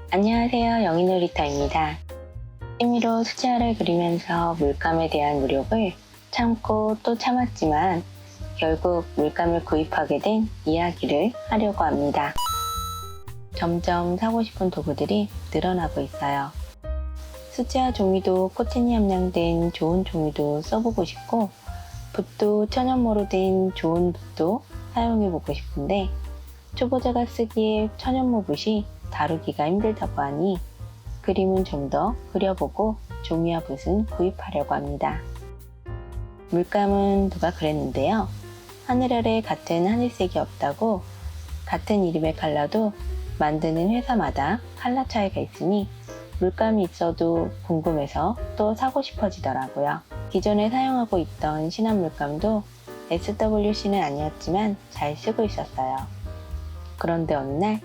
안녕하세요. 영희놀이터입니다. 취미로 수채화를 그리면서 물감에 대한 무력을 참고 또 참았지만 결국 물감을 구입하게 된 이야기를 하려고 합니다. 점점 사고 싶은 도구들이 늘어나고 있어요. 수채화 종이도 코팅이 함량된 좋은 종이도 써보고 싶고, 붓도 천연모로 된 좋은 붓도 사용해보고 싶은데, 초보자가 쓰기에 천연모 붓이 다루기가 힘들다고 하니 그림은 좀 더 그려보고 종이와 붓은 구입하려고 합니다. 물감은 누가 그랬는데요. 하늘 아래 같은 하늘색이 없다고. 같은 이름의 컬러도 만드는 회사마다 컬러 차이가 있으니 물감이 있어도 궁금해서 또 사고 싶어지더라고요. 기존에 사용하고 있던 신한 물감도 SWC는 아니었지만 잘 쓰고 있었어요. 그런데 어느 날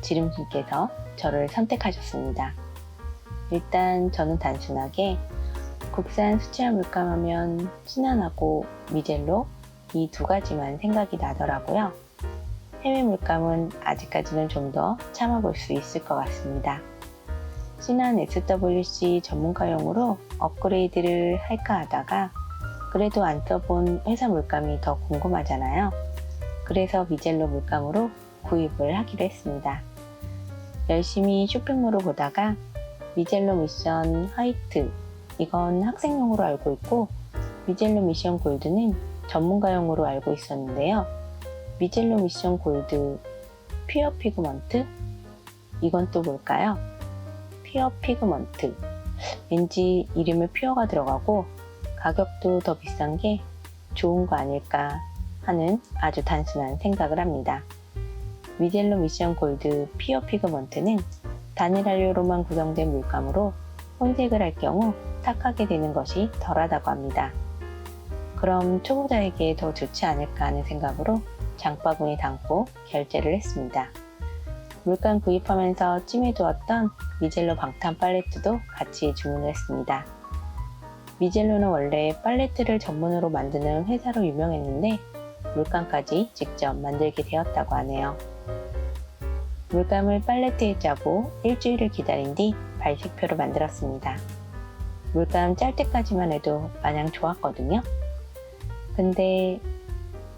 지름신께서 저를 선택하셨습니다. 일단 저는 단순하게 국산 수채화 물감하면 신한하고 미젤로 이 두 가지만 생각이 나더라고요. 해외 물감은 아직까지는 좀 더 참아볼 수 있을 것 같습니다. 신한 SWC 전문가용으로 업그레이드를 할까 하다가 그래도 안 써본 회사 물감이 더 궁금하잖아요. 그래서 미젤로 물감으로 구입을 하기로 했습니다. 열심히 쇼핑몰을 보다가 미젤로 미션 화이트, 이건 학생용으로 알고 있고 미젤로 미션 골드는 전문가용으로 알고 있었는데요. 미젤로 미션 골드 퓨어 피그먼트? 이건 또 뭘까요? 퓨어 피그먼트. 왠지 이름에 퓨어가 들어가고 가격도 더 비싼 게 좋은 거 아닐까 하는 아주 단순한 생각을 합니다. 미젤로 미션 골드 퓨어 피그먼트는 단일 한료로만 구성된 물감으로 혼색을 할 경우 탁하게 되는 것이 덜하다고 합니다. 그럼 초보자에게 더 좋지 않을까 하는 생각으로 장바구니 담고 결제를 했습니다. 물감 구입하면서 찜해두었던 미젤로 방탄 팔레트도 같이 주문을 했습니다. 미젤로는 원래 팔레트를 전문으로 만드는 회사로 유명했는데 물감까지 직접 만들게 되었다고 하네요. 물감을 팔레트에 짜고 일주일을 기다린 뒤 발색표를 만들었습니다. 물감 짤 때까지만 해도 마냥 좋았거든요. 근데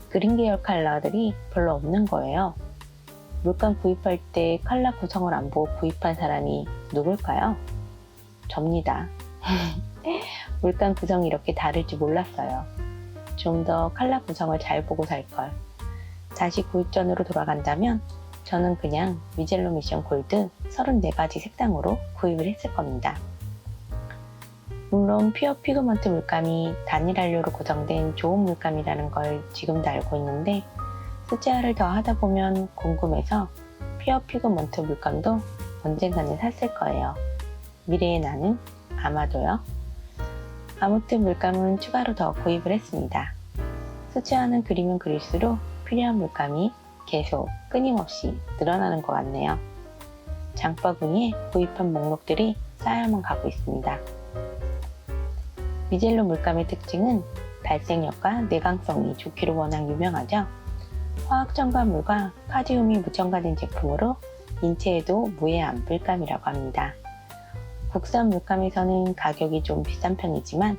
그린 계열 컬러들이 별로 없는 거예요. 물감 구입할 때 컬러 구성을 안 보고 구입한 사람이 누굴까요? 접니다. 물감 구성이 이렇게 다를 줄 몰랐어요. 좀 더 컬러 구성을 잘 보고 살걸. 다시 구입 전으로 돌아간다면 저는 그냥 미젤로 미션 골드 34가지 색상으로 구입을 했을 겁니다. 물론 퓨어 피그먼트 물감이 단일 한료로 구성된 좋은 물감이라는 걸 지금도 알고 있는데 수채화를 더 하다 보면 궁금해서 퓨어 피그먼트 물감도 언젠가는 샀을 거예요. 미래의 나는 아마도요. 아무튼 물감은 추가로 더 구입을 했습니다. 수채화는 그리면 그릴수록 필요한 물감이 계속 끊임없이 늘어나는 것 같네요. 장바구니에 구입한 목록들이 쌓여만 가고 있습니다. 미젤로 물감의 특징은 발색력과 내광성이 좋기로 워낙 유명하죠. 화학 첨가물과 카디움이 무첨가된 제품으로 인체에도 무해한 물감이라고 합니다. 국산 물감에서는 가격이 좀 비싼 편이지만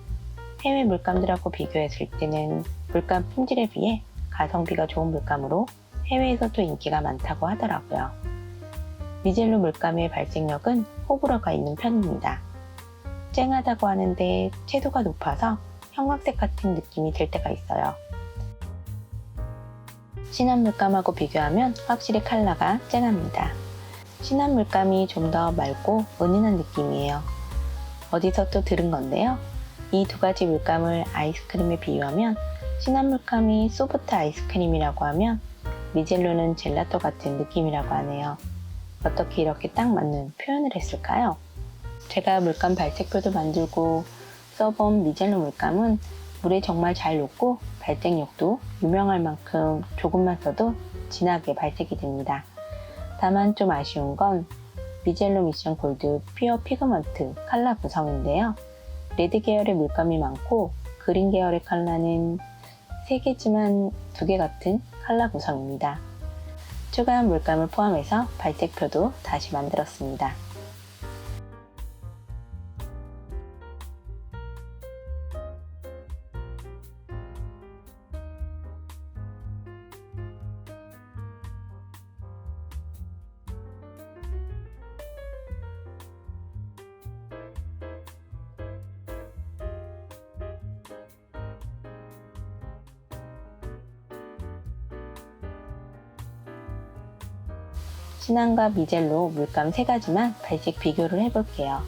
해외 물감들하고 비교했을 때는 물감 품질에 비해 가성비가 좋은 물감으로 해외에서도 인기가 많다고 하더라고요. 미젤로 물감의 발색력은 호불호가 있는 편입니다. 쨍하다고 하는데 채도가 높아서 형광색 같은 느낌이 들 때가 있어요. 신한 물감하고 비교하면 확실히 컬러가 쨍합니다. 신한 물감이 좀 더 맑고 은은한 느낌이에요. 어디서 또 들은 건데요. 이 두 가지 물감을 아이스크림에 비유하면 신한 물감이 소프트 아이스크림이라고 하면 미젤로는 젤라또 같은 느낌이라고 하네요. 어떻게 이렇게 딱 맞는 표현을 했을까요? 제가 물감 발색표도 만들고 써본 미젤로 물감은 물에 정말 잘 녹고 발색력도 유명할 만큼 조금만 써도 진하게 발색이 됩니다. 다만 좀 아쉬운 건 미젤로 미션 골드 퓨어 피그먼트 컬러 구성인데요. 레드 계열의 물감이 많고 그린 계열의 컬러는 3개지만 2개 같은 컬러 구성입니다. 추가한 물감을 포함해서 발색표도 다시 만들었습니다. 진한과 미젤로 물감 3가지만 발색 비교를 해볼게요.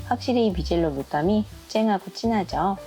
확실히 미젤로 물감이 쨍하고 진하죠.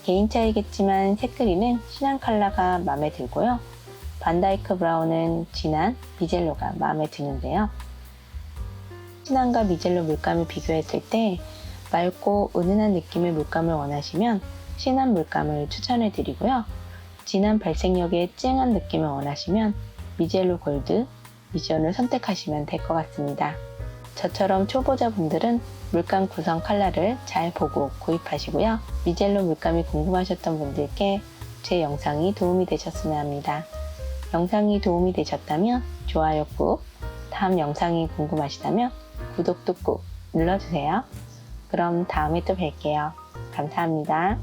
개인 차이겠지만 색그린은 진한 컬러가 마음에 들고요. 반다이크 브라운은 진한 미젤로가 마음에 드는데요. 진한과 미젤로 물감을 비교했을 때 맑고 은은한 느낌의 물감을 원하시면 진한 물감을 추천해 드리고요. 진한 발색력의 쨍한 느낌을 원하시면 미젤로 골드, 미전을 선택하시면 될 것 같습니다. 저처럼 초보자분들은 물감 구성 컬러를 잘 보고 구입하시고요. 미젤로 물감이 궁금하셨던 분들께 제 영상이 도움이 되셨으면 합니다. 영상이 도움이 되셨다면 좋아요 꾹, 다음 영상이 궁금하시다면 구독도 꾹 눌러주세요. 그럼 다음에 또 뵐게요. 감사합니다.